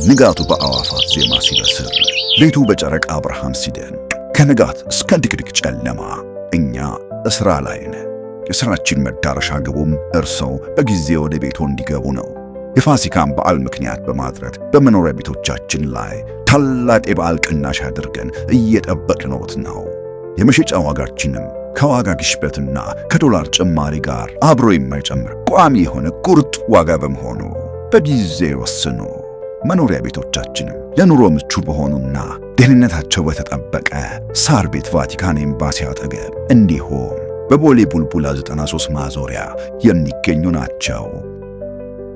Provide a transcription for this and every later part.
ንጋቱ በአዋፋት ዜማ ሲበስር፣ ሌቱ በጨረቃ ብርሃን ሲደምቅ፣ ከንጋት እስከ ድቅድቅ ጨለማ እኛ እስራ ላይ ነን። የሥራችን መዳረሻ ግቡም እርሰው በጊዜ ወደ ቤቶ እንዲገቡ ነው። የፋሲካን በዓል ምክንያት በማድረግ በመኖሪያ ቤቶቻችን ላይ ታላቅ የበዓል ቅናሽ አድርገን እየጠበቅነዎት ነው። የመሸጫ ዋጋችንም ከዋጋ ግሽበትና ከዶላር ጭማሪ ጋር አብሮ የማይጨምር ቋሚ የሆነ ቁርጥ ዋጋ በመሆኑ በጊዜ ወስኑ። መኖሪያ ቤቶቻችንም ለኑሮ ምቹ በሆኑና ደህንነታቸው በተጠበቀ ሳር ቤት ቫቲካን ኤምባሲ አጠገብ እንዲሁም በቦሌ ቡልቡላ 93 ማዞሪያ የሚገኙ ናቸው።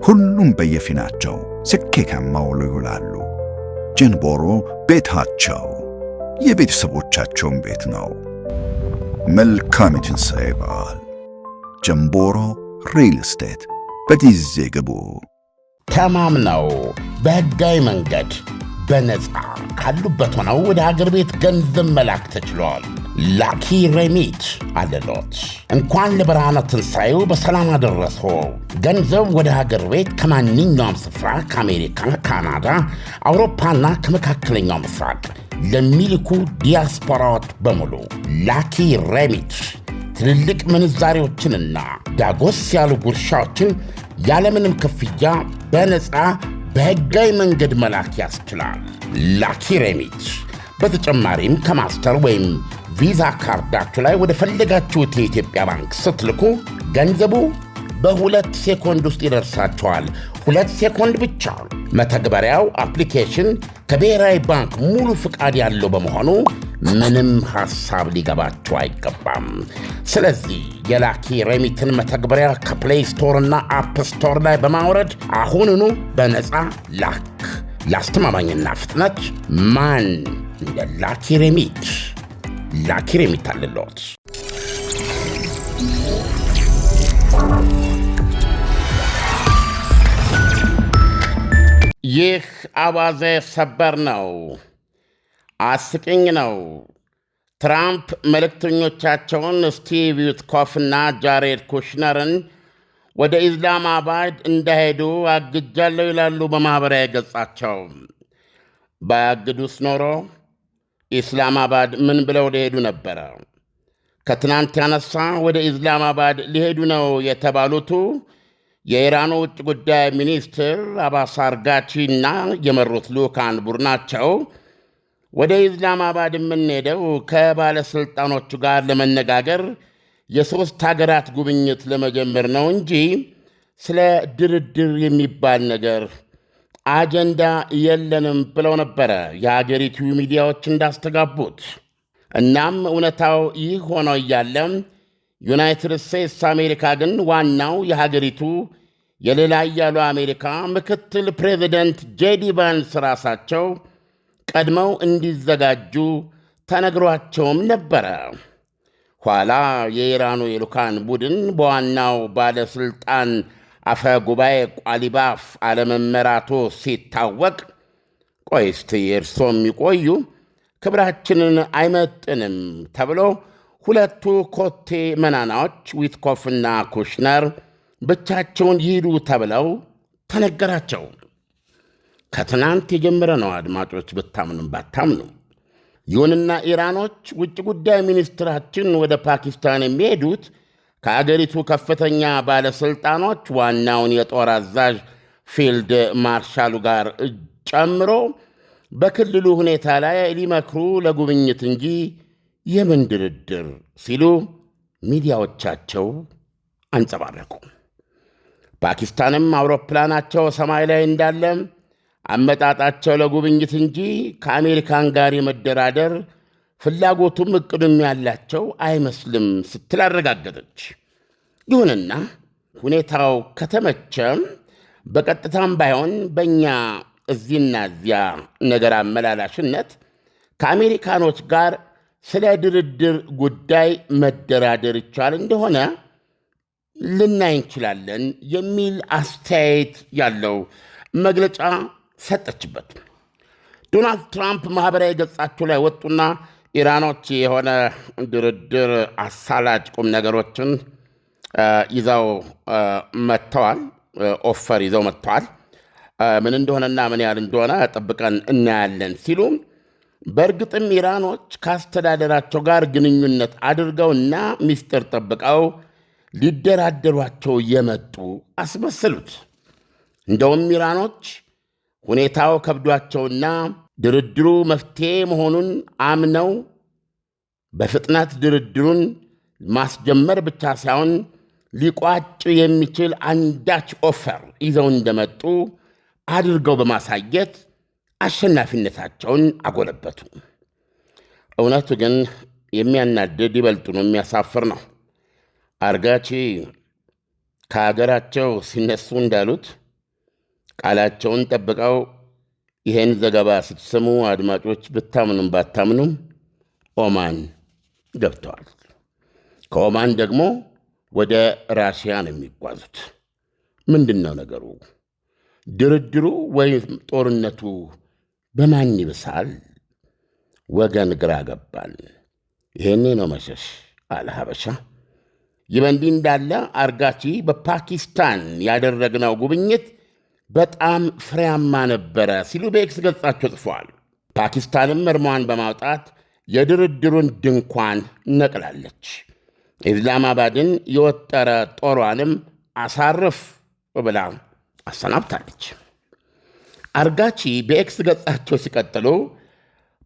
ሁሉም በየፊናቸው ስኬታማ ውሎ ይውላሉ። ጀንቦሮ ቤታቸው የቤተሰቦቻቸውን ቤት ነው። መልካም የትንሣኤ በዓል። ጀንቦሮ ሪል ስቴት። በጊዜ ግቡ። ተማምነው በሕጋዊ መንገድ በነፃ ካሉበት ሆነው ወደ ሀገር ቤት ገንዘብ መላክ ተችሏል። ላኪ ሬሚት አለሎት። እንኳን ለብርሃነ ትንሣኤው በሰላም አደረሶ። ገንዘብ ወደ ሀገር ቤት ከማንኛውም ስፍራ ከአሜሪካ፣ ካናዳ፣ አውሮፓና ከመካከለኛው ምስራቅ ለሚልኩ ዲያስፖራዎች በሙሉ ላኪ ሬሚት ትልልቅ ምንዛሬዎችንና ዳጎስ ያሉ ጉርሻዎችን ያለምንም ክፍያ በነፃ በሕጋዊ መንገድ መላክ ያስችላል። ላኪ ሬሚት በተጨማሪም ከማስተር ወይም ቪዛ ካርዳችሁ ላይ ወደ ፈለጋችሁት የኢትዮጵያ ባንክ ስትልኩ ገንዘቡ በ2 ሴኮንድ ውስጥ ይደርሳችኋል። 2 ሴኮንድ ብቻ። መተግበሪያው አፕሊኬሽን ከብሔራዊ ባንክ ሙሉ ፍቃድ ያለው በመሆኑ ምንም ሐሳብ ሊገባችሁ አይገባም። ስለዚህ የላኪ ሬሚትን መተግበሪያ ከፕሌይ ስቶር እና አፕ ስቶር ላይ በማውረድ አሁኑኑ በነፃ ላክ። ለአስተማማኝና ፍጥነት ማን እንደ ላኪ ሬሚት። ላኪ ሬሚት አለሎት። ይህ አዋዜ ሰበር ነው። አስቂኝ ነው። ትራምፕ መልእክተኞቻቸውን ስቲቭ ዊትኮፍና ጃሬድ ኩሽነርን ወደ ኢስላማባድ እንዳሄዱ አግጃለሁ ይላሉ በማኅበራዊ ገጻቸው። ባያግዱስ ኖሮ ኢስላማባድ ምን ብለው ሊሄዱ ነበረ? ከትናንት ያነሳ ወደ ኢስላማባድ ሊሄዱ ነው የተባሉቱ የኢራኑ ውጭ ጉዳይ ሚኒስትር አባስ አርጋቺና የመሩት ልዑካን ቡድናቸው ወደ ኢስላማባድ የምንሄደው ከባለሥልጣኖቹ ጋር ለመነጋገር የ3 ሀገራት ጉብኝት ለመጀመር ነው እንጂ ስለ ድርድር የሚባል ነገር አጀንዳ የለንም ብለው ነበረ የአገሪቱ ሚዲያዎች እንዳስተጋቡት። እናም እውነታው ይህ ሆኖ እያለም ዩናይትድ ስቴትስ አሜሪካ ግን ዋናው የሀገሪቱ የሌላ እያሉ አሜሪካ ምክትል ፕሬዚደንት ጄዲ ቫንስ ራሳቸው ቀድመው እንዲዘጋጁ ተነግሯቸውም ነበረ። ኋላ የኢራኑ የልዑካን ቡድን በዋናው ባለሥልጣን አፈ ጉባኤ ቋሊባፍ አለመመራቱ ሲታወቅ ቆይ እስቲ እርሶ የሚቆዩ ክብራችንን አይመጥንም ተብሎ ሁለቱ ኮቴ መናናዎች ዊትኮፍና ኩሽነር ብቻቸውን ይሂዱ ተብለው ተነገራቸው። ከትናንት የጀመረ ነው አድማጮች፣ ብታምኑም ባታምኑ። ይሁንና ኢራኖች ውጭ ጉዳይ ሚኒስትራችን ወደ ፓኪስታን የሚሄዱት ከአገሪቱ ከፍተኛ ባለሥልጣኖች ዋናውን የጦር አዛዥ ፊልድ ማርሻሉ ጋር ጨምሮ በክልሉ ሁኔታ ላይ ሊመክሩ ለጉብኝት እንጂ የምን ድርድር ሲሉ ሚዲያዎቻቸው አንጸባረቁ። ፓኪስታንም አውሮፕላናቸው ሰማይ ላይ እንዳለ አመጣጣቸው ለጉብኝት እንጂ ከአሜሪካን ጋር የመደራደር ፍላጎቱም እቅዱም ያላቸው አይመስልም ስትል አረጋገጠች። ይሁንና ሁኔታው ከተመቸም በቀጥታም ባይሆን በእኛ እዚህና እዚያ ነገር አመላላሽነት ከአሜሪካኖች ጋር ስለ ድርድር ጉዳይ መደራደር ይቻል እንደሆነ ልናይ እንችላለን የሚል አስተያየት ያለው መግለጫ ሰጠችበት። ዶናልድ ትራምፕ ማኅበራዊ ገጻቸው ላይ ወጡና ኢራኖች የሆነ ድርድር አሳላጭ ቁም ነገሮችን ይዘው መጥተዋል፣ ኦፈር ይዘው መጥተዋል። ምን እንደሆነና ምን ያህል እንደሆነ ጠብቀን እናያለን ሲሉ በእርግጥም ኢራኖች ከአስተዳደራቸው ጋር ግንኙነት አድርገውና ሚስጥር ጠብቀው ሊደራደሯቸው የመጡ አስመሰሉት። እንደውም ኢራኖች ሁኔታው ከብዷቸውና ድርድሩ መፍትሄ መሆኑን አምነው በፍጥነት ድርድሩን ማስጀመር ብቻ ሳይሆን ሊቋጭ የሚችል አንዳች ኦፈር ይዘው እንደመጡ አድርገው በማሳየት አሸናፊነታቸውን አጎለበቱ። እውነቱ ግን የሚያናድድ ይበልጡን የሚያሳፍር ነው። አርጋቺ ከሀገራቸው ሲነሱ እንዳሉት ቃላቸውን ጠብቀው ይህን ዘገባ ስትሰሙ አድማጮች ብታምኑም ባታምኑም ኦማን ገብተዋል። ከኦማን ደግሞ ወደ ራሽያ ነው የሚጓዙት። ምንድን ነው ነገሩ? ድርድሩ ወይም ጦርነቱ በማን ይብሳል? ወገን ግራ ገባል። ይሄኔ ነው መሸሽ አለ ሀበሻ። ይህ በእንዲህ እንዳለ አርጋቺ በፓኪስታን ያደረግነው ጉብኝት በጣም ፍሬያማ ነበረ ሲሉ በኤክስ ገጻቸው ጽፈዋል። ፓኪስታንም እርሟን በማውጣት የድርድሩን ድንኳን ነቅላለች። ኢስላማባድን የወጠረ ጦሯንም አሳርፍ ብላ አሰናብታለች። አርጋቺ በኤክስ ገጻቸው ሲቀጥሉ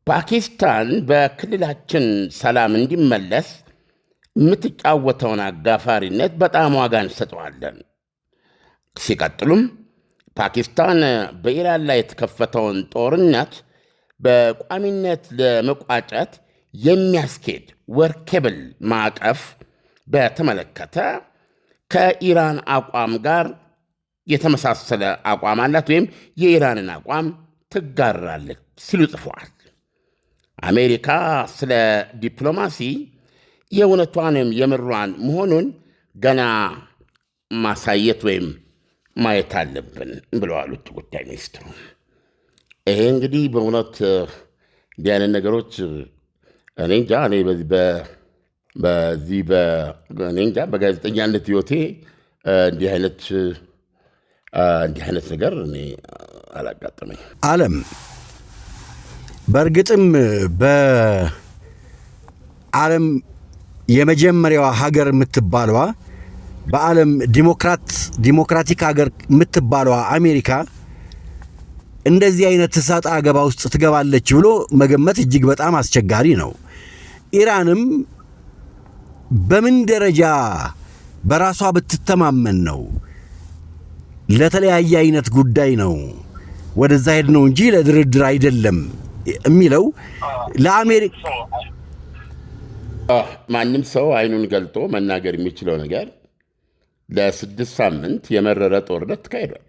ፓኪስታን በክልላችን ሰላም እንዲመለስ የምትጫወተውን አጋፋሪነት በጣም ዋጋ እንሰጠዋለን። ሲቀጥሉም ፓኪስታን በኢራን ላይ የተከፈተውን ጦርነት በቋሚነት ለመቋጨት የሚያስኬድ ወርኬብል ማዕቀፍ በተመለከተ ከኢራን አቋም ጋር የተመሳሰለ አቋም አላት ወይም የኢራንን አቋም ትጋራለች ሲሉ ጽፈዋል። አሜሪካ ስለ ዲፕሎማሲ የእውነቷንም የምሯን መሆኑን ገና ማሳየት ወይም ማየት አለብን ብለዋል ውጭ ጉዳይ ሚኒስትሩ። ይሄ እንግዲህ በእውነት እንዲህ አይነት ነገሮች እኔ እንጃ በጋዜጠኛነት ህይወቴ እንዲህ አይነት ነገር እኔ አላጋጠመኝ። ዓለም በእርግጥም በዓለም የመጀመሪያዋ ሀገር የምትባለዋ በዓለም ዲሞክራቲክ ሀገር የምትባለዋ አሜሪካ እንደዚህ አይነት እሰጥ አገባ ውስጥ ትገባለች ብሎ መገመት እጅግ በጣም አስቸጋሪ ነው። ኢራንም በምን ደረጃ በራሷ ብትተማመን ነው ለተለያየ አይነት ጉዳይ ነው ወደዛ ሄድ ነው እንጂ ለድርድር አይደለም የሚለው ለአሜሪካ ማንም ሰው አይኑን ገልጦ መናገር የሚችለው ነገር ለ6 ሳምንት የመረረ ጦርነት ተካሂዷል።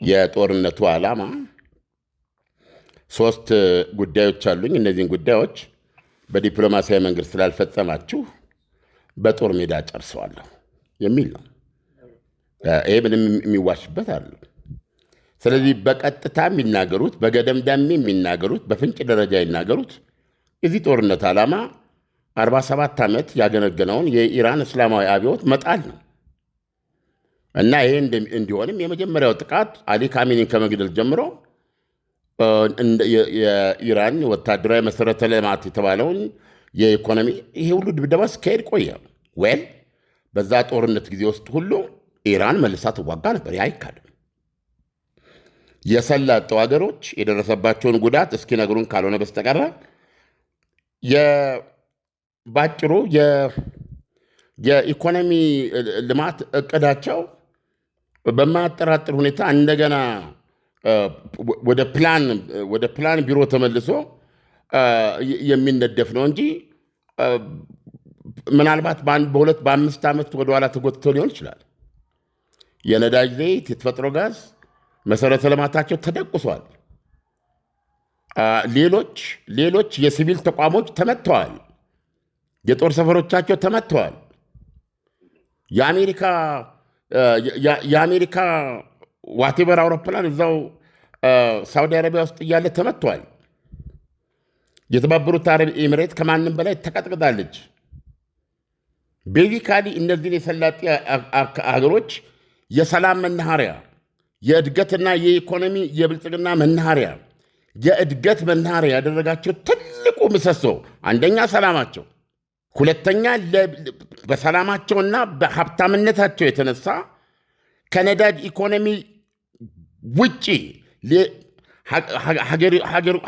የጦርነቱ ዓላማ 3 ጉዳዮች አሉኝ፣ እነዚህን ጉዳዮች በዲፕሎማሲያዊ መንገድ ስላልፈጸማችሁ በጦር ሜዳ ጨርሰዋለሁ የሚል ነው። ይሄ ምንም የሚዋሽበት አለ። ስለዚህ በቀጥታ የሚናገሩት፣ በገደምዳሜ የሚናገሩት፣ በፍንጭ ደረጃ የሚናገሩት የዚህ ጦርነት ዓላማ 47 ዓመት ያገነገነውን የኢራን እስላማዊ አብዮት መጣል ነው እና ይሄ እንዲሆንም የመጀመሪያው ጥቃት አሊ ካሜኒን ከመግደል ጀምሮ የኢራን ወታደራዊ መሠረተ ልማት የተባለውን የኢኮኖሚ ይሄ ሁሉ ድብደባ ሲካሄድ ቆየ። በዛ ጦርነት ጊዜ ውስጥ ሁሉ ኢራን መልሳ ትዋጋ ነበር። ያ አይካድም። የሰላጠው ሀገሮች የደረሰባቸውን ጉዳት እስኪነግሩን ካልሆነ በስተቀረ ባጭሩ የኢኮኖሚ ልማት እቅዳቸው በማያጠራጥር ሁኔታ እንደገና ወደ ፕላን ቢሮ ተመልሶ የሚነደፍ ነው እንጂ ምናልባት በ5 ዓመት ወደኋላ ተጎትቶ ሊሆን ይችላል። የነዳጅ ዘይት፣ የተፈጥሮ ጋዝ መሠረተ ልማታቸው ተደቁሷል። ሌሎች የሲቪል ተቋሞች ተመትተዋል። የጦር ሰፈሮቻቸው ተመትተዋል። የአሜሪካ ዋቴቨር አውሮፕላን እዛው ሳውዲ አረቢያ ውስጥ እያለ ተመትተዋል። የተባበሩት አረብ ኤሚሬት ከማንም በላይ ተቀጥቅጣለች። ቤዚካሊ እነዚህን የሰላጤ ሀገሮች የሰላም መናኸሪያ፣ የእድገትና የኢኮኖሚ የብልጽግና መናኸሪያ የእድገት መናኸሪያ ያደረጋቸው ትልቁ ምሰሶ አንደኛ ሰላማቸው፣ ሁለተኛ በሰላማቸውና በሀብታምነታቸው የተነሳ ከነዳጅ ኢኮኖሚ ውጪ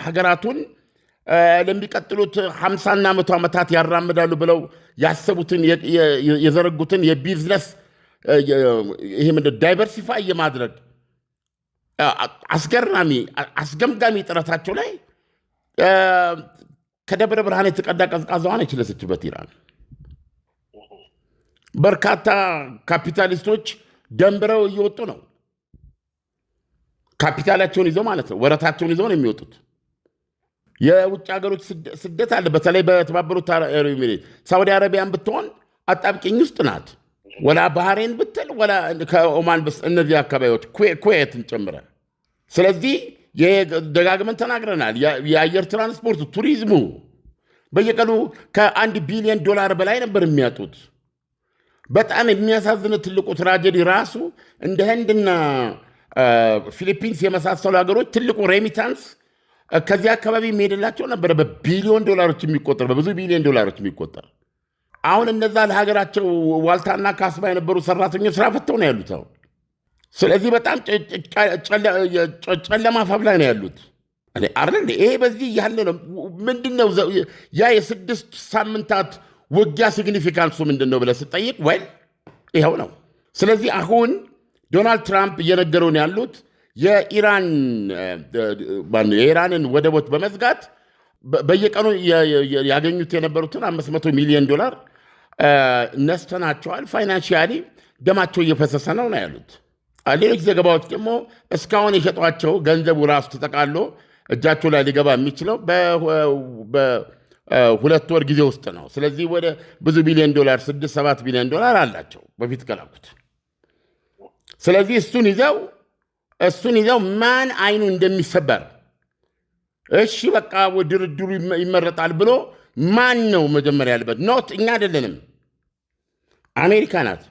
ሀገራቱን ለሚቀጥሉት 50ና 100 ዓመታት ያራምዳሉ ብለው ያሰቡትን የዘረጉትን የቢዝነስ ይሄ ምንድን ዳይቨርሲፋይ የማድረግ አስገምጋሚ ጥረታቸው ላይ ከደብረ ብርሃን የተቀዳ ቀዝቃዛዋን የችለሰችበት ኢራን በርካታ ካፒታሊስቶች ደንብረው እየወጡ ነው። ካፒታላቸውን ይዘው ማለት ነው፣ ወረታቸውን ይዘው ነው የሚወጡት። የውጭ ሀገሮች ስደት አለ። በተለይ በተባበሩት አረብ ኤሚሬት ሳውዲ አረቢያን ብትሆን አጣብቂኝ ውስጥ ናት። ወላ ባህሬን ብትል ወላ ከኦማን እነዚህ አካባቢዎች ኩዌትን ጨምረ። ስለዚህ ደጋግመን ተናግረናል። የአየር ትራንስፖርቱ፣ ቱሪዝሙ በየቀኑ $1 ቢሊዮን በላይ ነበር የሚያጡት። በጣም የሚያሳዝን ትልቁ ትራጀዲ ራሱ እንደ ህንድና ፊሊፒንስ የመሳሰሉ ሀገሮች ትልቁ ሬሚታንስ ከዚህ አካባቢ የሚሄድላቸው ነበረ በቢሊዮን ዶላሮች የሚቆጠር በብዙ ቢሊዮን ዶላሮች የሚቆጠር። አሁን እነዛ ለሀገራቸው ዋልታና ካስማ የነበሩ ሰራተኞች ስራ ፈተው ነው ያሉት አሁን። ስለዚህ በጣም ጨለማ አፋፍ ላይ ነው ያሉት አይደል? ይሄ በዚህ ያለ ነው። ምንድነው ያ የ6 ሳምንታት ውጊያ ሲግኒፊካንሱ ምንድነው ብለህ ስጠይቅ ወይ ይኸው ነው። ስለዚህ አሁን ዶናልድ ትራምፕ እየነገሩን ያሉት የኢራንን ወደቦች በመዝጋት በየቀኑ ያገኙት የነበሩትን $500 ሚሊዮን ነስተናቸዋል። ፋይናንሺያሊ ደማቸው እየፈሰሰ ነው ያሉት። ሌሎች ዘገባዎች ደግሞ እስካሁን የሸጧቸው ገንዘቡ ራሱ ተጠቃሎ እጃቸው ላይ ሊገባ የሚችለው በ2 ወር ጊዜ ውስጥ ነው። ስለዚህ ወደ ብዙ ቢሊዮን $6-7 ቢሊዮን አላቸው በፊት ከላኩት። ስለዚህ እሱን ይዘው ማን አይኑ እንደሚሰበር እሺ በቃ ድርድሩ ይመረጣል ብሎ ማን ነው መጀመሪያ ያለበት? ኖት እኛ አይደለንም፣ አሜሪካ ናት።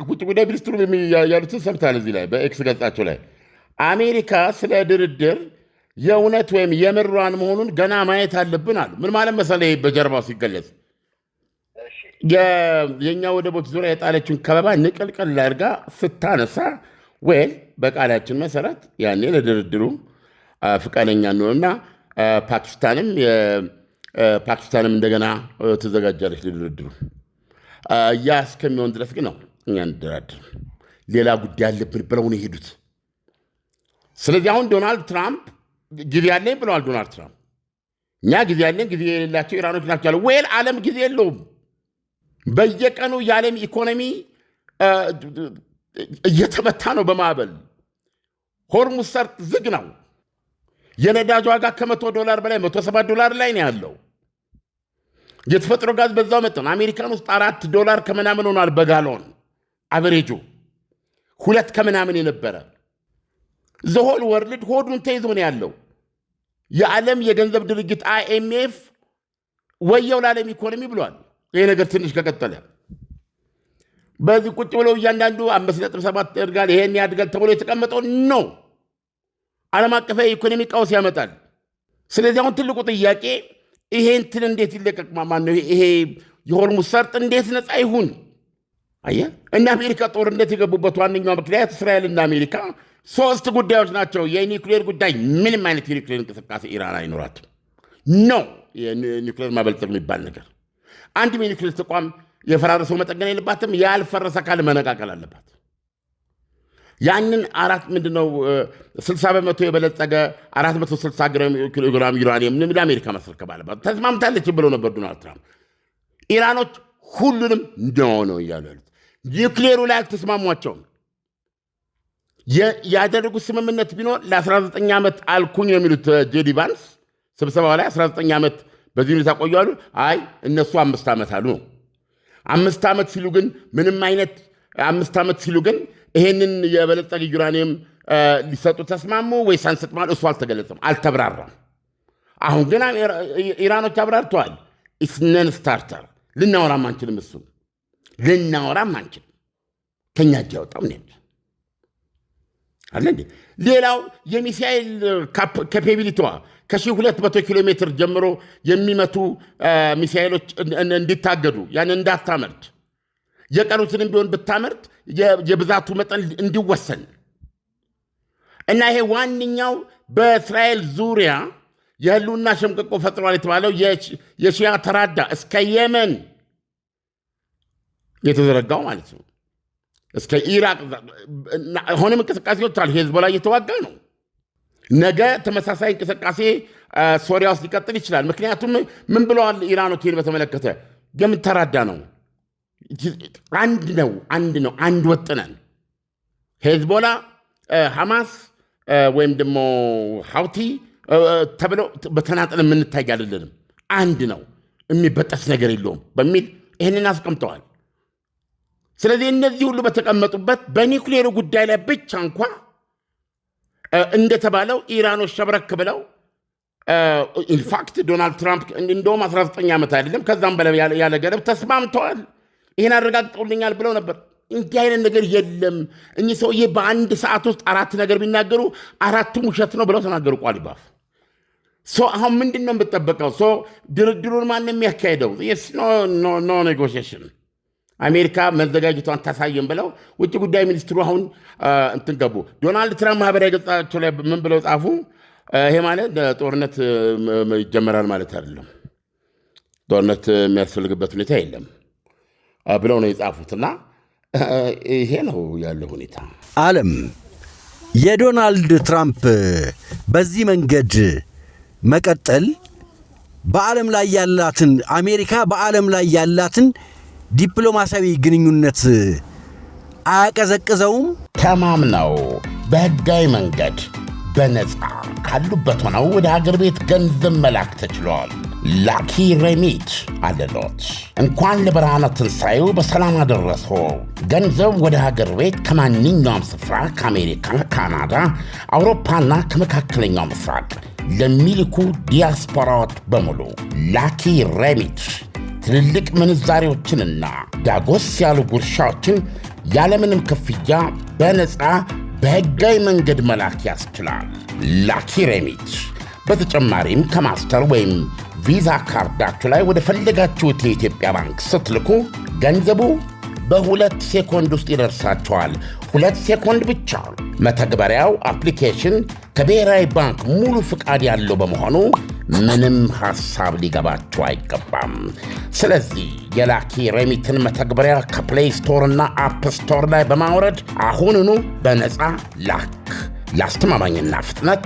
ውጭ ጉዳይ ሚኒስትሩ ያሉትን ሰምታል። እዚህ ላይ በኤክስ ገጻቸው ላይ አሜሪካ ስለ ድርድር የእውነት ወይም የምሯን መሆኑን ገና ማየት አለብን አሉ። ምን ማለት መሰለህ? በጀርባው ሲገለጽ የእኛ ወደቦች ዙሪያ የጣለችውን ከበባ ንቅልቅል አድርጋ ስታነሳ ወይል በቃላችን መሰረት ያኔ ለድርድሩ ፍቃደኛ ነውና ፓኪስታንም እንደገና ተዘጋጃለች ለድርድሩ። ያ እስከሚሆን ድረስ ግን ነው እኛ እንደራድር ሌላ ጉዳይ አለብን ብለው ነው የሄዱት። ስለዚህ አሁን ዶናልድ ትራምፕ ጊዜ ያለኝ ብለዋል። ዶናልድ ትራምፕ እኛ ጊዜ ያለኝ ጊዜ የሌላቸው ኢራኖች ናቸው ያለው። ወይል ዓለም ጊዜ የለውም። በየቀኑ የዓለም ኢኮኖሚ እየተመታ ነው በማዕበል። ሆርሙዝ ሰርጥ ዝግ ነው። የነዳጅ ዋጋ $100 በላይ $107 ላይ ነው ያለው። የተፈጥሮ ጋዝ በዛው መጠን አሜሪካን ውስጥ $4 ከምናምን ሆኗል በጋሎን አቨሬጁ 2 ከምናምን የነበረ ዘሆል ወርልድ ሆዱን ተይዞ ነው ያለው። የዓለም የገንዘብ ድርጅት IMF ወየው ለዓለም ኢኮኖሚ ብሏል። ይሄ ነገር ትንሽ ከቀጠለ በዚህ ቁጭ ብለው እያንዳንዱ 5.7 ያድጋል ይሄን ያድጋል ተብሎ የተቀመጠው ነው ዓለም አቀፍ ኢኮኖሚ ቀውስ ያመጣል። ስለዚህ አሁን ትልቁ ጥያቄ ይሄ እንትን እንዴት ይለቀቅ? ማን ነው ይሄ የሆርሙዝ ሰርጥ እንዴት ነፃ ይሁን? አየህ፣ እና አሜሪካ ጦርነት የገቡበት ዋነኛው ምክንያት እስራኤልና አሜሪካ 3 ጉዳዮች ናቸው። የኒውክሌር ጉዳይ፣ ምንም አይነት የኒውክሌር እንቅስቃሴ ኢራን አይኖራትም ነው የኒውክሌር ማበልጸግ የሚባል ነገር። አንድም የኒውክሌር ተቋም የፈራረሰው መጠገን የለባትም። ያልፈረሰ ካለ መነቃቀል አለባት። ያንን 60 በመቶ የበለጸገ 460 ኪሎ ግራም ዩራኒየም ለአሜሪካ ማስረከብ አለባት። ተስማምታለች ብለው ነበር ዶናልድ ትራምፕ። ኢራኖች ሁሉንም ነው እያሉ ያሉት። ኒውክሌሩ ላይ አልተስማሟቸውም። ያደረጉት ስምምነት ቢኖር ለ19 ዓመት አልኩኝ የሚሉት ጄዲ ቫንስ ስብሰባው ላይ 19 ዓመት በዚህ ሁኔታ ቆያሉ። አይ እነሱ 5 ዓመት አሉ ነው። 5 ዓመት ሲሉ ግን ምንም አይነት 5 ዓመት ሲሉ ግን ይሄንን የበለጸገ ዩራኒየም ሊሰጡ ተስማሙ ወይ ሳንሰጥ ማለት እሱ አልተገለጸም፣ አልተብራራም። አሁን ግን ኢራኖች አብራርተዋል። ኢስነን ስታርተር ልናወራም አንችልም፣ እሱ ልናወራም አንችልም። ከኛ እጅ ያወጣው ነው። አለ እንዴ? ሌላው የሚሳኤል ካፓቢሊቲዋ ከ1200 ኪሎ ሜትር ጀምሮ የሚመቱ ሚሳኤሎች እንዲታገዱ ያን እንዳታመርት የቀሩትንም ቢሆን ብታመርት የብዛቱ መጠን እንዲወሰን እና ይሄ ዋንኛው በእስራኤል ዙሪያ የህልውና ሸምቀቆ ፈጥሯል የተባለው የሺያ ተራዳ እስከ የመን የተዘረጋው ማለት ነው። እስከ ኢራቅ አሁንም እንቅስቃሴዎች አሉ። ሄዝቦላ እየተዋጋ ነው። ነገ ተመሳሳይ እንቅስቃሴ ሶሪያ ውስጥ ሊቀጥል ይችላል። ምክንያቱም ምን ብለዋል ኢራኖች ይህን በተመለከተ? የምተራዳ ነው፣ አንድ ወጥ ነን። ሄዝቦላ፣ ሐማስ ወይም ደግሞ ሐውቲ ተብለው በተናጠል የምንታይ አይደለንም፣ አንድ ነው፣ የሚበጠስ ነገር የለውም በሚል ይህንን አስቀምጠዋል። ስለዚህ እነዚህ ሁሉ በተቀመጡበት በኒውክሌሩ ጉዳይ ላይ ብቻ እንኳ እንደተባለው ኢራኖች ሸብረክ ብለው ኢንፋክት ዶናልድ ትራምፕ እንደውም 19 ዓመት አይደለም ከዛም በላይ ያለ ገደብ ተስማምተዋል። ይህን አረጋግጠውልኛል ብለው ነበር። እንዲህ አይነት ነገር የለም። እኚህ ሰውዬ በአንድ ሰዓት ውስጥ 4 ነገር ቢናገሩ 4ቱም ውሸት ነው ብለው ተናገሩ። ቋሊባፍ አሁን ምንድን ነው የምጠበቀው? ድርድሩን ማን የሚያካሄደው? ኖ ኔጎሽሽን አሜሪካ መዘጋጀቷን ታሳየን ብለው ውጭ ጉዳይ ሚኒስትሩ አሁን እንትን ገቡ። ዶናልድ ትራምፕ ማህበራዊ ገጻቸው ላይ ምን ብለው ጻፉ? ይሄ ማለት ጦርነት ይጀመራል ማለት አይደለም፣ ጦርነት የሚያስፈልግበት ሁኔታ የለም ብለው ነው የጻፉትና ይሄ ነው ያለው ሁኔታ። ዓለም የዶናልድ ትራምፕ በዚህ መንገድ መቀጠል በዓለም ላይ ያላትን አሜሪካ በዓለም ላይ ያላትን ዲፕሎማሲያዊ ግንኙነት አያቀዘቅዘውም? ተማምነው በሕጋዊ መንገድ በነፃ ካሉበት ሆነው ወደ ሀገር ቤት ገንዘብ መላክ ተችሏል። ላኪ ሬሚት አለሎት። እንኳን ለብርሃነ ትንሣኤው በሰላም አደረሶ። ገንዘብ ወደ ሀገር ቤት ከማንኛውም ስፍራ ከአሜሪካ፣ ካናዳ፣ አውሮፓና ከመካከለኛው ምስራቅ ለሚልኩ ዲያስፖራዎች በሙሉ ላኪ ሬሚት ትልልቅ ምንዛሬዎችንና ዳጎስ ያሉ ጉርሻዎችን ያለምንም ክፍያ በነፃ በሕጋዊ መንገድ መላክ ያስችላል። ላኪ ሬሚት በተጨማሪም ከማስተር ወይም ቪዛ ካርዳችሁ ላይ ወደ ፈለጋችሁት የኢትዮጵያ ባንክ ስትልኩ ገንዘቡ በ2 ሴኮንድ ውስጥ ይደርሳችኋል። 2 ሴኮንድ ብቻ። መተግበሪያው አፕሊኬሽን ከብሔራዊ ባንክ ሙሉ ፍቃድ ያለው በመሆኑ ምንም ሐሳብ ሊገባችሁ አይገባም። ስለዚህ የላኪ ሬሚትን መተግበሪያ ከፕሌይ ስቶር እና አፕ ስቶር ላይ በማውረድ አሁኑኑ በነፃ ላክ። ለአስተማማኝና ፍጥነት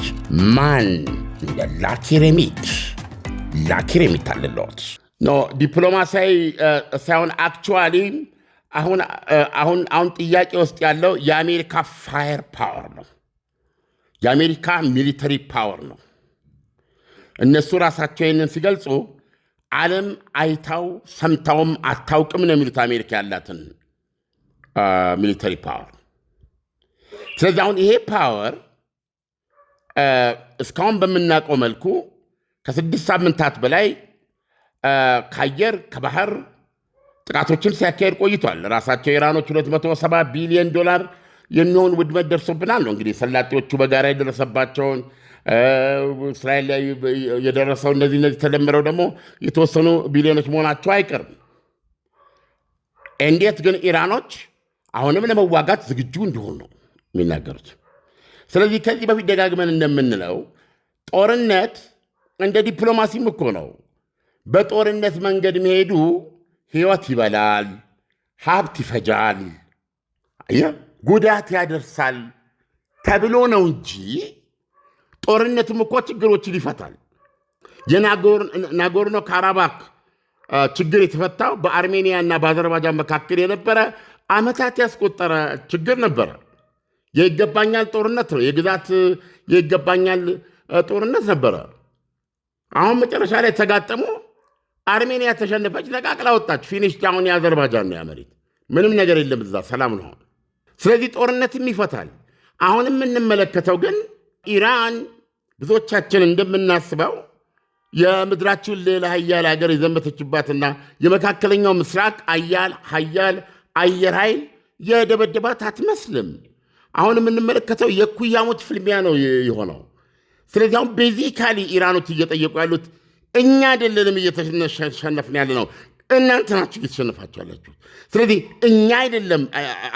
ማን እንደ ላኪ ሬሚት? ላኪ ሬሚት አለሎት። ዲፕሎማሲያዊ ሳይሆን አክቹዋሊ አሁን ጥያቄ ውስጥ ያለው የአሜሪካ ፋየር ፓወር ነው። የአሜሪካ ሚሊተሪ ፓወር ነው። እነሱ ራሳቸው ይህንን ሲገልጹ ዓለም አይታው ሰምታውም አታውቅም ነው የሚሉት አሜሪካ ያላትን ሚሊተሪ ፓወር። ስለዚህ አሁን ይሄ ፓወር እስካሁን በምናውቀው መልኩ ከ6 ሳምንታት በላይ ከአየር ከባህር ጥቃቶችን ሲያካሄድ ቆይቷል። ራሳቸው ኢራኖች $270 ቢሊዮን የሚሆን ውድመት ደርሶብናል ነው እንግዲህ ሰላጤዎቹ በጋራ የደረሰባቸውን እስራኤል ላይ የደረሰው እነዚህ ተደምረው ደግሞ የተወሰኑ ቢሊዮኖች መሆናቸው አይቀርም። እንዴት ግን ኢራኖች አሁንም ለመዋጋት ዝግጁ እንዲሆኑ ነው የሚናገሩት። ስለዚህ ከዚህ በፊት ደጋግመን እንደምንለው ጦርነት እንደ ዲፕሎማሲም እኮ ነው። በጦርነት መንገድ መሄዱ ሕይወት ይበላል፣ ሀብት ይፈጃል፣ ጉዳት ያደርሳል ተብሎ ነው እንጂ ጦርነትም እኮ ችግሮችን ይፈታል። የናጎርኖ ካራባክ ችግር የተፈታው በአርሜኒያ እና በአዘርባጃን መካከል የነበረ ዓመታት ያስቆጠረ ችግር ነበረ። የይገባኛል ጦርነት ነው። የግዛት የይገባኛል ጦርነት ነበረ። አሁን መጨረሻ ላይ ተጋጠሙ። አርሜኒያ ተሸነፈች፣ ነቃቅላ ወጣች። ፊኒሽ። አሁን የአዘርባጃን ነው ያመሬት ምንም ነገር የለም እዛ፣ ሰላም ነው። ስለዚህ ጦርነትም ይፈታል። አሁን የምንመለከተው ግን ኢራን ብዙዎቻችን እንደምናስበው የምድራችን ሌላ ሀያል ሀገር የዘመተችባትና የመካከለኛው ምስራቅ ሀያል አየር ኃይል የደበደባት አትመስልም። አሁን የምንመለከተው የኩያሞች ፍልሚያ ነው የሆነው። ስለዚህ አሁን ቤዚካሊ ኢራኖች እየጠየቁ ያሉት እኛ አይደለንም እየተሸነፍን ያለ ነው፣ እናንተ ናችሁ እየተሸነፋችሁ ያላችሁ። ስለዚህ እኛ አይደለም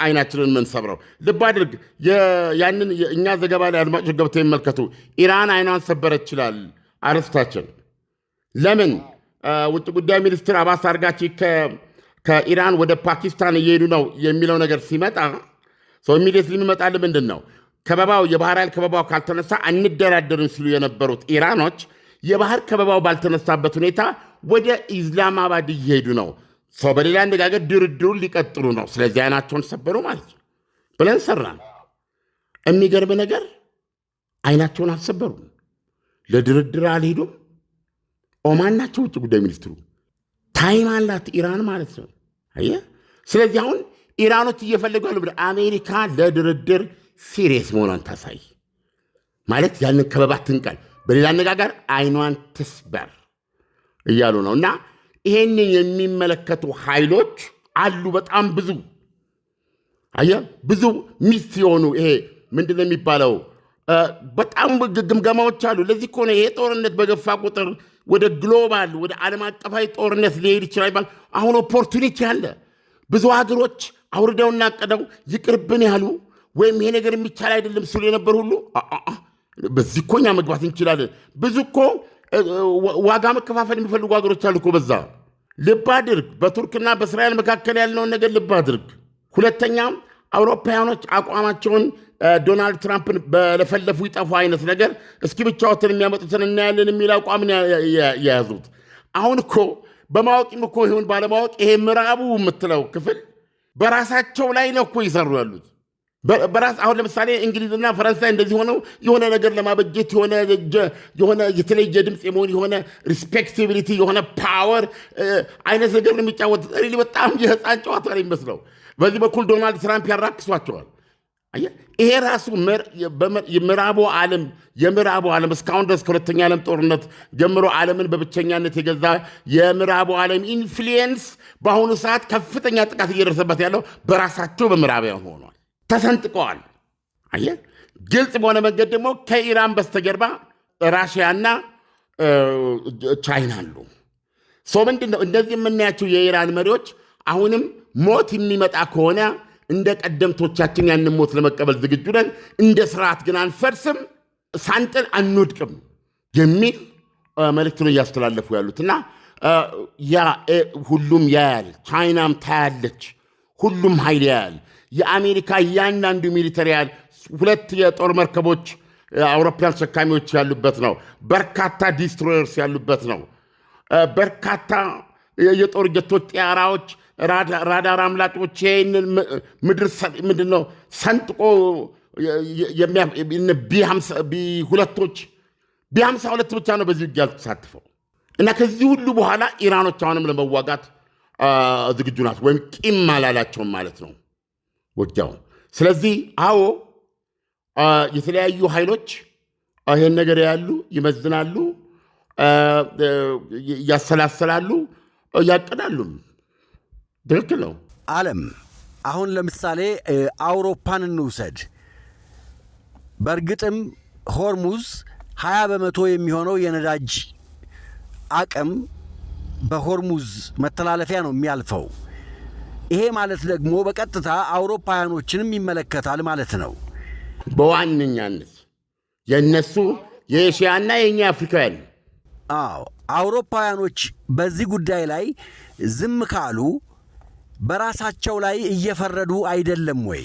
አይናችንን የምንሰብረው። ልብ አድርግ፣ ያንን እኛ ዘገባ ላይ አድማጮች ገብተው ይመልከቱ። ኢራን አይኗን ሰበረች ይላል አርዕስታችን። ለምን ውጭ ጉዳይ ሚኒስትር አባስ አርጋቺ ከኢራን ወደ ፓኪስታን እየሄዱ ነው የሚለው ነገር ሲመጣ ሰው ኢሚዲየትሊ የሚመጣል ምንድን ነው? ከበባው የባህር ኃይል ከበባው ካልተነሳ አንደራደርም ሲሉ የነበሩት ኢራኖች የባህር ከበባው ባልተነሳበት ሁኔታ ወደ ኢስላማባድ እየሄዱ ነው። ሰው በሌላ አነጋገር ድርድሩን ሊቀጥሉ ነው። ስለዚህ አይናቸውን ሰበሩ ማለት ነው ብለን ሰራን። የሚገርም ነገር አይናቸውን አልሰበሩም፣ ለድርድር አልሄዱም። ኦማን ናቸው ውጭ ጉዳይ ሚኒስትሩ። ታይም አላት ኢራን ማለት ነው። አየህ። ስለዚህ አሁን ኢራኖች እየፈለጉ ያሉ አሜሪካ ለድርድር ሲሪየስ መሆኗን ታሳይ ማለት ያንን ከበባ ትንቀል፣ በሌላ አነጋገር አይኗን ትስበር እያሉ ነው። እና ይሄንን የሚመለከቱ ኃይሎች አሉ በጣም ብዙ። አየህ፣ ብዙ ሚስት የሆኑ ይሄ ምንድነው የሚባለው በጣም ግምገማዎች አሉ። ለዚህ እኮ ነው ይሄ ጦርነት በገፋ ቁጥር ወደ ግሎባል ወደ ዓለም አቀፋዊ ጦርነት ሊሄድ ይችላል ይባል። አሁን ኦፖርቱኒቲ አለ። ብዙ ሀገሮች አውርደውና ቀደው ይቅርብን ያሉ ወይም ይሄ ነገር የሚቻል አይደለም ሲሉ የነበር ሁሉ በዚህ እኮ እኛ መግባት እንችላለን። ብዙ እኮ ዋጋ መከፋፈል የሚፈልጉ ሀገሮች አሉ እኮ በዛ። ልብ አድርግ፣ በቱርክና በእስራኤል መካከል ያለውን ነገር ልብ አድርግ። ሁለተኛም አውሮፓውያኖች አቋማቸውን ዶናልድ ትራምፕን በለፈለፉ ይጠፉ አይነት ነገር እስኪ ብቻዎትን የሚያመጡትን እናያለን የሚል አቋምን የያዙት። አሁን እኮ በማወቅም እኮ ይሁን ባለማወቅ ይሄ ምዕራቡ የምትለው ክፍል በራሳቸው ላይ ነው እኮ ይሰሩ ያሉት። አሁን ለምሳሌ እንግሊዝና ፈረንሳይ እንደዚህ ሆነው የሆነ ነገር ለማበጀት የሆነ የተለየ ድምፅ የመሆን የሆነ ሪስፔክቲቢሊቲ የሆነ ፓወር አይነት ነገር የሚጫወት በጣም የህፃን ጨዋታ ነው የሚመስለው። በዚህ በኩል ዶናልድ ትራምፕ ያራክሷቸዋል። ይሄ ራሱ የምዕራቡ ዓለም እስካሁን ድረስ ከሁለተኛ ዓለም ጦርነት ጀምሮ ዓለምን በብቸኛነት የገዛ የምዕራቡ ዓለም ኢንፍሉዌንስ በአሁኑ ሰዓት ከፍተኛ ጥቃት እየደረሰበት ያለው በራሳቸው በምዕራባውያን ሆኗል። ተሰንጥቀዋል። አየህ፣ ግልጽ በሆነ መንገድ ደግሞ ከኢራን በስተጀርባ ራሽያና ቻይና አሉ። ምንድን ነው እንደዚህ የምናያቸው የኢራን መሪዎች አሁንም ሞት የሚመጣ ከሆነ እንደ ቀደምቶቻችን ያንን ሞት ለመቀበል ዝግጁ ነን፣ እንደ ስርዓት ግን አንፈርስም፣ ሳንጥል አንወድቅም የሚል መልእክት ነው እያስተላለፉ ያሉትና ሁሉም ያያል። ቻይናም ታያለች። ሁሉም ኃይል ያያል። የአሜሪካ እያንዳንዱ ሚሊተሪያል 2 የጦር መርከቦች አውሮፕላን ተሸካሚዎች ያሉበት ነው። በርካታ ዲስትሮየርስ ያሉበት ነው። በርካታ የጦር ጀቶች፣ ጥያራዎች፣ ራዳር አምላጮች ይህንን ምድር ምንድነው ሰንጥቆ ቢ52 ብቻ ነው በዚህ ውጊያ ተሳትፈው እና ከዚህ ሁሉ በኋላ ኢራኖች አሁንም ለመዋጋት ዝግጁ ናት፣ ወይም ቂም አላላቸውም ማለት ነው ውጊያው። ስለዚህ አዎ የተለያዩ ኃይሎች ይህን ነገር ያሉ ይመዝናሉ፣ ያሰላሰላሉ፣ ያቅዳሉ። ትክክል ነው። ዓለም አሁን ለምሳሌ አውሮፓን እንውሰድ። በእርግጥም ሆርሙዝ 20 በመቶ የሚሆነው የነዳጅ አቅም በሆርሙዝ መተላለፊያ ነው የሚያልፈው። ይሄ ማለት ደግሞ በቀጥታ አውሮፓውያኖችንም ይመለከታል ማለት ነው። በዋነኛነት የእነሱ የኤሽያና የእኛ አፍሪካውያን። አዎ፣ አውሮፓውያኖች በዚህ ጉዳይ ላይ ዝም ካሉ በራሳቸው ላይ እየፈረዱ አይደለም ወይ?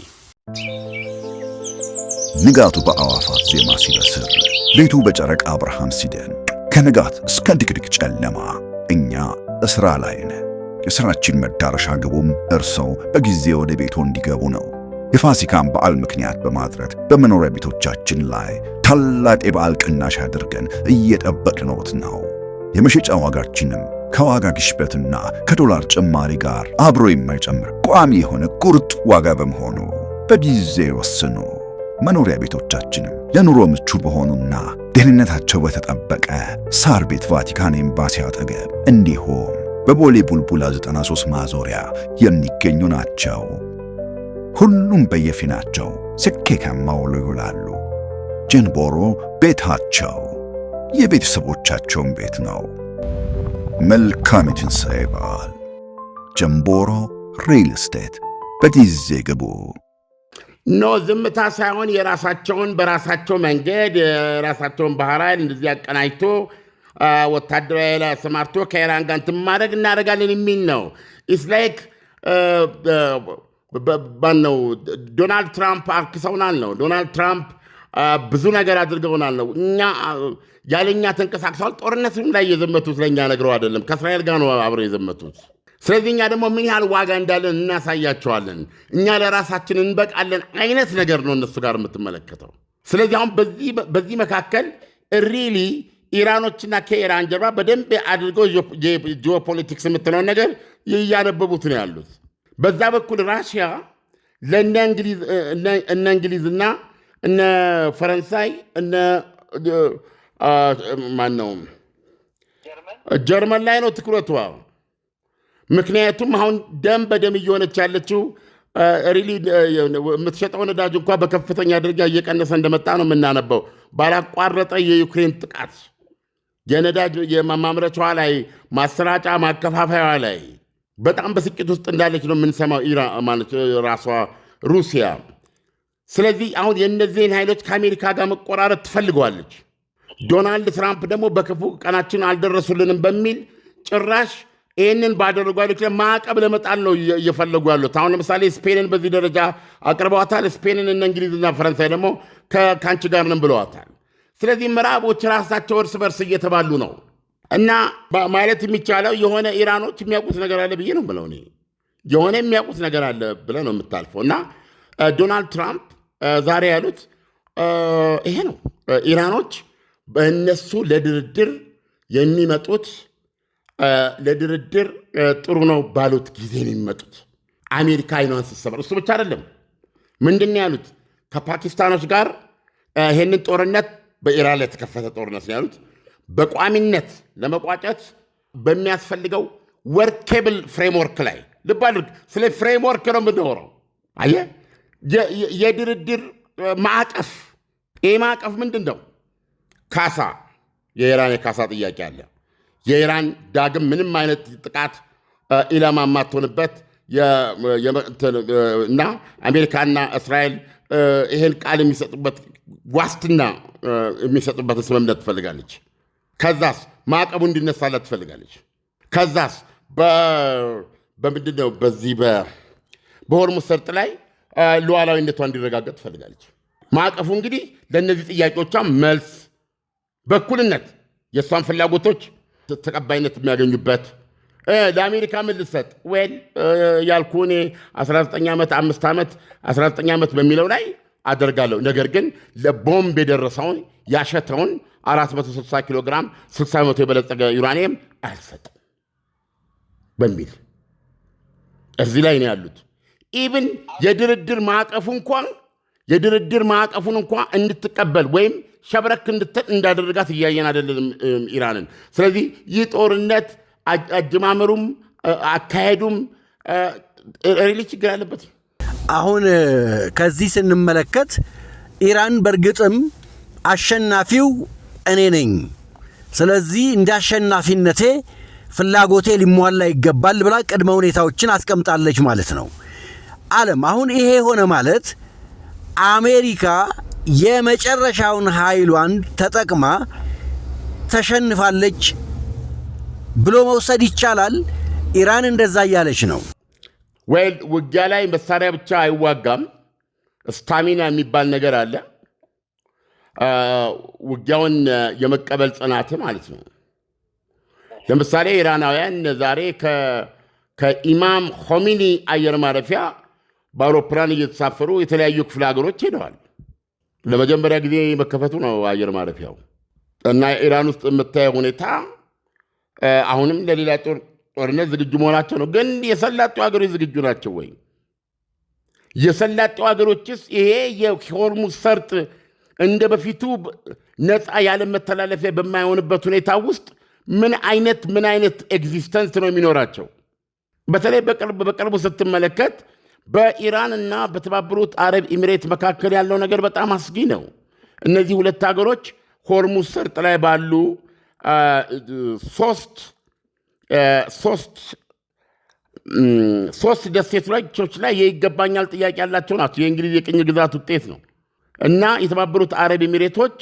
ንጋቱ በአዕዋፋት ዜማ ሲበስር፣ ሌቱ በጨረቃ ብርሃን ሲደምቅ፣ ከንጋት እስከ ድቅድቅ ጨለማ እኛ እስራ ላይ ነን። የሥራችን መዳረሻ ግቡም እርሰው በጊዜ ወደ ቤቶ እንዲገቡ ነው። የፋሲካን በዓል ምክንያት በማድረግ በመኖሪያ ቤቶቻችን ላይ ታላቅ የበዓል ቅናሽ አድርገን እየጠበቅንዎት ነው። የመሸጫ ዋጋችንም ከዋጋ ግሽበትና ከዶላር ጭማሪ ጋር አብሮ የማይጨምር ቋሚ የሆነ ቁርጥ ዋጋ በመሆኑ በጊዜ ወስኑ። መኖሪያ ቤቶቻችንም ለኑሮ ምቹ በሆኑና ደህንነታቸው በተጠበቀ ሳር ቤት ቫቲካን ኤምባሲ አጠገብ እንዲሁም በቦሌ ቡልቡላ 93 ማዞሪያ የሚገኙ ናቸው። ሁሉም በየፊናቸው ስኬታማ ውለው ይውላሉ። ጀንቦሮ ቤታቸው የቤተሰቦቻቸውን ቤት ነው። መልካም የትንሣኤ በዓል። ጀንቦሮ ሪል ስቴት። በጊዜ ግቡ። ዝምታ ሳይሆን የራሳቸውን በራሳቸው መንገድ የራሳቸውን ባህር ኃይል እንደዚህ አቀናጅቶ ወታደራዊ ላይ አሰማርቶ ከኢራን ጋር እንትን ማድረግ እናደርጋለን የሚል ነው። ኢትስ ላይክ ባነው ዶናልድ ትራምፕ አርክሰውናል ነው። ዶናልድ ትራምፕ ብዙ ነገር አድርገውናል ነው። እኛ ያለኛ ተንቀሳቅሰዋል። ጦርነትም ላይ የዘመቱት ለእኛ ነግረው አይደለም፣ ከእስራኤል ጋር ነው አብረው የዘመቱት። ስለዚህ እኛ ደግሞ ምን ያህል ዋጋ እንዳለን እናሳያቸዋለን። እኛ ለራሳችን እንበቃለን አይነት ነገር ነው እነሱ ጋር የምትመለከተው። ስለዚህ አሁን በዚህ መካከል ሪሊ ኢራኖችና ከኢራን ጀርባ በደንብ አድርገው ጂኦፖለቲክስ የምትለውን ነገር እያነበቡት ነው ያሉት። በዛ በኩል ራሽያ ለእነ እንግሊዝና እነ ፈረንሳይ እነ ማነው ጀርመን ላይ ነው ትኩረቷ። ምክንያቱም አሁን ደም በደም እየሆነች ያለችው ሪሊ የምትሸጠው ነዳጅ እንኳ በከፍተኛ ደረጃ እየቀነሰ እንደመጣ ነው የምናነበው። ባላቋረጠ የዩክሬን ጥቃት የነዳጅ የማምረቻዋ ላይ ማሰራጫ ማከፋፈያዋ ላይ በጣም በስቂት ውስጥ እንዳለች ነው የምንሰማው ኢራን ማለት ራሷ ሩሲያ። ስለዚህ አሁን የእነዚህን ኃይሎች ከአሜሪካ ጋር መቆራረጥ ትፈልገዋለች። ዶናልድ ትራምፕ ደግሞ በክፉ ቀናችን አልደረሱልንም በሚል ጭራሽ ይህንን ባደረጉ ኃይሎች ላይ ማዕቀብ ለመጣል ነው እየፈለጉ ያሉት። አሁን ለምሳሌ ስፔንን በዚህ ደረጃ አቅርበዋታል። ስፔንን እነ እንግሊዝና ፈረንሳይ ደግሞ ከአንቺ ጋር ነን ብለዋታል። ስለዚህ ምዕራቦች ራሳቸው እርስ በርስ እየተባሉ ነው። እና ማለት የሚቻለው የሆነ ኢራኖች የሚያውቁት ነገር አለ ብዬ ነው ብለው የሆነ የሚያውቁት ነገር አለ ብለህ ነው የምታልፈው። እና ዶናልድ ትራምፕ ዛሬ ያሉት ይሄ ነው። ኢራኖች በእነሱ ለድርድር የሚመጡት ለድርድር ጥሩ ነው ባሉት ጊዜ ነው የሚመጡት። አሜሪካ አይኗን ስትሰበር እሱ ብቻ አይደለም። ምንድን ነው ያሉት? ከፓኪስታኖች ጋር ይሄንን ጦርነት በኢራን ላይ የተከፈተ ጦርነት ነው ያሉት በቋሚነት ለመቋጨት በሚያስፈልገው ወርኬብል ፍሬምወርክ ላይ ልብ አድርግ። ስለ ፍሬምወርክ ነው የምንወረው። አየህ፣ የድርድር ማዕቀፍ። ይህ ማዕቀፍ ምንድን ነው? ካሳ፣ የኢራን የካሳ ጥያቄ አለ። የኢራን ዳግም ምንም አይነት ጥቃት ኢላማ የማትሆንበት እና አሜሪካና እስራኤል ይሄን ቃል የሚሰጡበት ዋስትና የሚሰጡበትን ስምምነት ትፈልጋለች። ከዛስ ማዕቀቡ እንዲነሳላት ትፈልጋለች። ከዛስ በምንድን ነው በዚህ በሆርሙዝ ሰርጥ ላይ ሉዓላዊነቷ እንዲረጋገጥ ትፈልጋለች። ማዕቀፉ እንግዲህ ለእነዚህ ጥያቄዎቿ መልስ በኩልነት የእሷን ፍላጎቶች ተቀባይነት የሚያገኙበት ለአሜሪካ ምን ልትሰጥ ወይል ያልኩ እኔ 19 ዓመት 5 ዓመት 19 ዓመት በሚለው ላይ አደርጋለሁ። ነገር ግን ለቦምብ የደረሰውን ያሸተውን 460 ኪሎ ግራም 60 በመቶ የበለጸገ ዩራኒየም አልሰጥም በሚል እዚህ ላይ ነው ያሉት። ኢቭን የድርድር ማዕቀፉን እንኳ እንድትቀበል ወይም ሸብረክ እንድትል እንዳደረጋት እያየን አይደለም ኢራንን። ስለዚህ ይህ ጦርነት አጀማመሩም አካሄዱም ሪሊ ችግር አለበት። አሁን ከዚህ ስንመለከት ኢራን በእርግጥም አሸናፊው እኔ ነኝ፣ ስለዚህ እንደ አሸናፊነቴ ፍላጎቴ ሊሟላ ይገባል ብላ ቅድመ ሁኔታዎችን አስቀምጣለች ማለት ነው። ዓለም አሁን ይሄ ሆነ ማለት አሜሪካ የመጨረሻውን ኃይሏን ተጠቅማ ተሸንፋለች ብሎ መውሰድ ይቻላል። ኢራን እንደዛ እያለች ነው። ውጊያ ላይ መሳሪያ ብቻ አይዋጋም፣ ስታሚና የሚባል ነገር አለ። ውጊያውን የመቀበል ጽናት ማለት ነው። ለምሳሌ ኢራናውያን ዛሬ ከኢማም ሆሚኒ አየር ማረፊያ በአውሮፕላን እየተሳፈሩ የተለያዩ ክፍለ ሀገሮች ሄደዋል። ለመጀመሪያ ጊዜ መከፈቱ ነው አየር ማረፊያው። እና ኢራን ውስጥ የምታየው ሁኔታ አሁንም ለሌላ ጦርነት ዝግጁ መሆናቸው ነው። ግን የሰላጤው ሀገሮች ዝግጁ ናቸው ወይ? የሰላጤው ሀገሮችስ ይሄ የሆርሙዝ ሰርጥ እንደ በፊቱ ነፃ ያለ መተላለፊያ በማይሆንበት ሁኔታ ውስጥ ምን አይነት ኤግዚስተንስ ነው የሚኖራቸው? በተለይ በቅርቡ ስትመለከት በኢራንና በተባበሩት አረብ ኤሚሬት መካከል ያለው ነገር በጣም አስጊ ነው። እነዚህ ሁለት ሀገሮች ሆርሙዝ ሰርጥ ላይ ባሉ ሶስት ደሴቶች ላይ የይገባኛል ጥያቄ ያላቸው ናቸው። የእንግሊዝ የቅኝ ግዛት ውጤት ነው እና የተባበሩት አረብ ኤሚሬቶች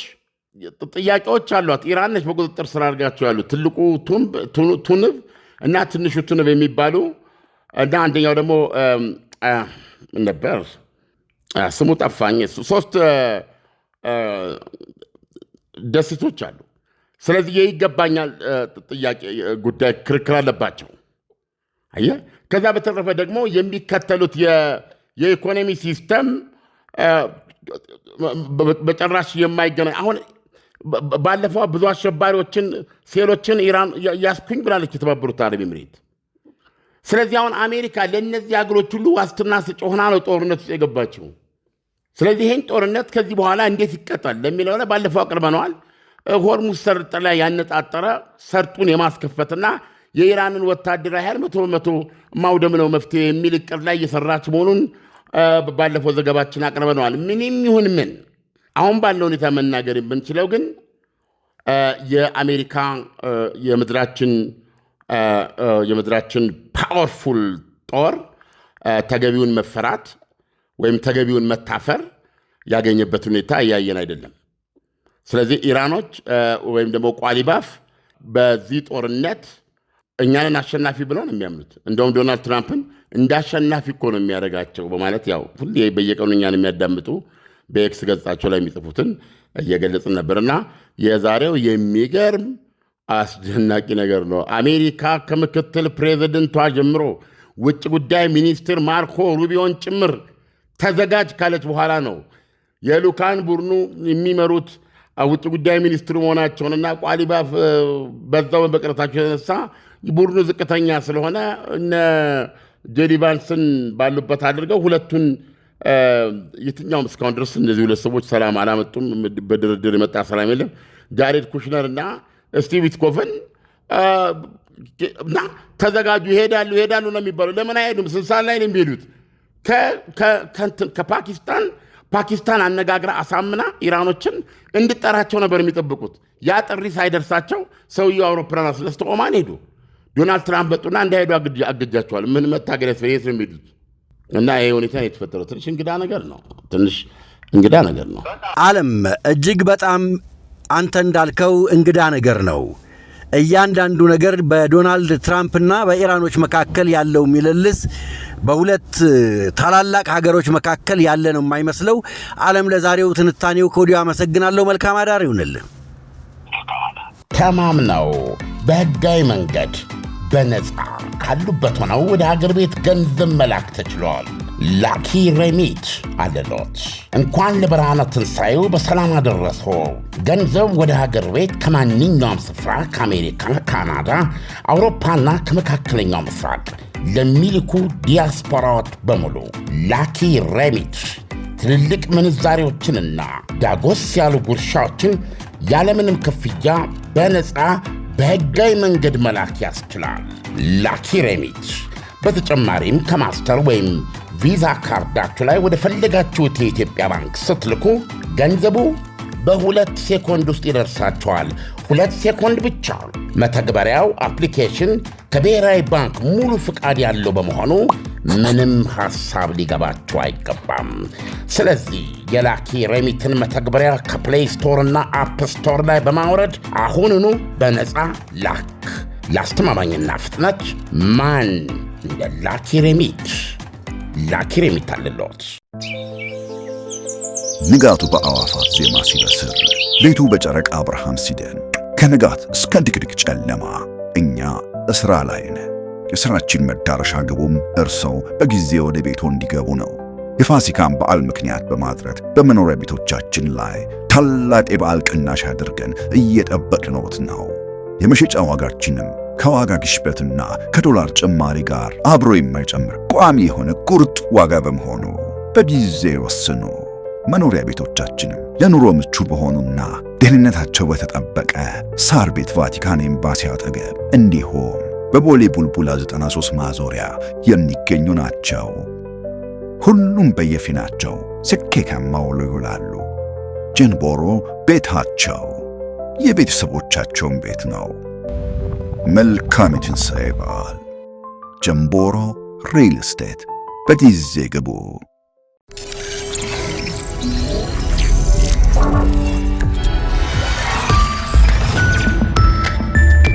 ጥያቄዎች አሏት። ኢራን ነች በቁጥጥር ስር አድርጋቸው ያሉት ትልቁ ቱንብ እና ትንሹ ቱንብ የሚባሉ እና አንደኛው ደግሞ ነበር ስሙ ጠፋኝ። ሶስት ደሴቶች አሉ። ስለዚህ የይገባኛል ጥያቄ ጉዳይ ክርክር አለባቸው። አየህ፣ ከዛ በተረፈ ደግሞ የሚከተሉት የኢኮኖሚ ሲስተም በጭራሽ የማይገናኝ አሁን ባለፈው ብዙ አሸባሪዎችን ሴሎችን ኢራን ያስኩኝ ብላለች የተባበሩት አረብ ኤሚሬት። ስለዚህ አሁን አሜሪካ ለእነዚህ ሀገሮች ሁሉ ዋስትና ስጭ ሆና ነው ጦርነት ውስጥ የገባችው። ስለዚህ ይህን ጦርነት ከዚህ በኋላ እንዴት ይቀጣል ለሚለው ባለፈው አቅርበነዋል። ሆርሙዝ ሰርጥ ላይ ያነጣጠረ ሰርጡን የማስከፈትና የኢራንን ወታደራዊ ኃይል 100% ማውደም ነው መፍትሄ የሚል እቅድ ላይ እየሰራች መሆኑን ባለፈው ዘገባችን አቅርበነዋል። ምንም ይሁን ምን አሁን ባለው ሁኔታ መናገር የምንችለው ግን የአሜሪካ የምድራችን ፓወርፉል ጦር ተገቢውን መፈራት ወይም ተገቢውን መታፈር ያገኘበት ሁኔታ እያየን አይደለም። ስለዚህ ኢራኖች ወይም ደግሞ ቋሊባፍ በዚህ ጦርነት እኛንን አሸናፊ ብለው ነው የሚያምኑት። እንደውም ዶናልድ ትራምፕን እንዳሸናፊ እኮ ነው የሚያደርጋቸው በማለት ያው ሁሌ በየቀኑ እኛን የሚያዳምጡ በኤክስ ገጻቸው ላይ የሚጽፉትን እየገለጽን ነበርና የዛሬው የሚገርም አስደናቂ ነገር ነው። አሜሪካ ከምክትል ፕሬዚደንቷ ጀምሮ ውጭ ጉዳይ ሚኒስትር ማርኮ ሩቢዮን ጭምር ተዘጋጅ ካለች በኋላ ነው የልዑካን ቡድኑ የሚመሩት ውጭ ጉዳይ ሚኒስትሩ መሆናቸውንና ቋሊባፍ በዛው በመቅረታቸው የተነሳ ቡድኑ ዝቅተኛ ስለሆነ እነ ጄዲ ቫንስን ባሉበት አድርገው ሁለቱን የትኛውም እስካሁን ድረስ እነዚህ ሁለት ሰዎች ሰላም አላመጡም። በድርድር የመጣ ሰላም የለም። ጃሬድ ኩሽነር እና ስቲቭ ዊትኮፍን እና ተዘጋጁ ይሄዳሉ ነው የሚባለው። ለምን አይሄዱም? 60 ላይ ነው የሚሄዱት። ፓኪስታን አነጋግራ አሳምና ኢራኖችን እንድጠራቸው ነበር የሚጠብቁት። ያ ጥሪ ሳይደርሳቸው ሰውየው አውሮፕላን አስነስተው ኦማን ሄዱ። ዶናልድ ትራምፕ መጡና እንዳይሄዱ አግጃቸዋል። ምን መታገል ያስፈልግ ነው የሚሄዱት እና ይሄ ሁኔታ የተፈጠረው ትንሽ እንግዳ ነገር ነው። ዓለም እጅግ በጣም አንተ እንዳልከው እንግዳ ነገር ነው። እያንዳንዱ ነገር በዶናልድ ትራምፕና በኢራኖች መካከል ያለው ሚልልስ በሁለት ታላላቅ ሀገሮች መካከል ያለ ነው የማይመስለው። ዓለም ለዛሬው ትንታኔው ከወዲሁ አመሰግናለሁ። መልካም አዳር ይሁንልህ። ተማምነው በሕጋዊ መንገድ በነፃ ካሉበት ሆነው ወደ ሀገር ቤት ገንዘብ መላክ ተችሏል። ላኪ ሬሚት አለሎት። እንኳን ለብርሃነ ትንሣኤው በሰላም አደረሶ። ገንዘብ ወደ ሀገር ቤት ከማንኛውም ስፍራ ከአሜሪካ፣ ካናዳ፣ አውሮፓና ከመካከለኛው ምስራቅ ለሚልኩ ዲያስፖራዎች በሙሉ ላኪ ሬሚት ትልልቅ ምንዛሬዎችንና ዳጎስ ያሉ ጉርሻዎችን ያለምንም ክፍያ በነፃ በሕጋዊ መንገድ መላክ ያስችላል። ላኪ ሬሚት በተጨማሪም ከማስተር ወይም ቪዛ ካርዳችሁ ላይ ወደ ፈለጋችሁት የኢትዮጵያ ባንክ ስትልኩ ገንዘቡ በ2 ሴኮንድ ውስጥ ይደርሳችኋል። 2 ሴኮንድ ብቻ። መተግበሪያው አፕሊኬሽን ከብሔራዊ ባንክ ሙሉ ፍቃድ ያለው በመሆኑ ምንም ሐሳብ ሊገባችሁ አይገባም። ስለዚህ የላኪ ሬሚትን መተግበሪያ ከፕሌይ ስቶር እና አፕ ስቶር ላይ በማውረድ አሁኑኑ በነፃ ላክ። ለአስተማማኝና ፍጥነት ማን እንደ ላኪ ሬሚት? ላኪ ሬሚት አለሎት። ንጋቱ በአዕዋፋት ዜማ ሲበስር፣ ሌቱ በጨረቃ ብርሃን ሲደምቅ፣ ከንጋት እስከ ድቅድቅ ጨለማ እኛ እስራ ላይ ነን። የሥራችን መዳረሻ ግቡም እርሰው በጊዜ ወደ ቤቶ እንዲገቡ ነው። የፋሲካን በዓል ምክንያት በማድረግ በመኖሪያ ቤቶቻችን ላይ ታላቅ የበዓል ቅናሽ አድርገን እየጠበቅነዎት ነው። የመሸጫ ዋጋችንም ከዋጋ ግሽበትና ከዶላር ጭማሪ ጋር አብሮ የማይጨምር ቋሚ የሆነ ቁርጥ ዋጋ በመሆኑ በጊዜ ወስኑ። መኖሪያ ቤቶቻችንም ለኑሮ ምቹ በሆኑና ደህንነታቸው በተጠበቀ ሳር ቤት ቫቲካን ኤምባሲ አጠገብ እንዲሁም በቦሌ ቡልቡላ 93 ማዞሪያ የሚገኙ ናቸው። ሁሉም በየፊናቸው ስኬታማ ውለው ይውላሉ። ጀንቦሮ ቤታቸው የቤተሰቦቻቸውን ቤት ነው። መልካም የትንሣኤ በዓል። ጀንቦሮ ሪል ስቴት። በጊዜ ግቡ።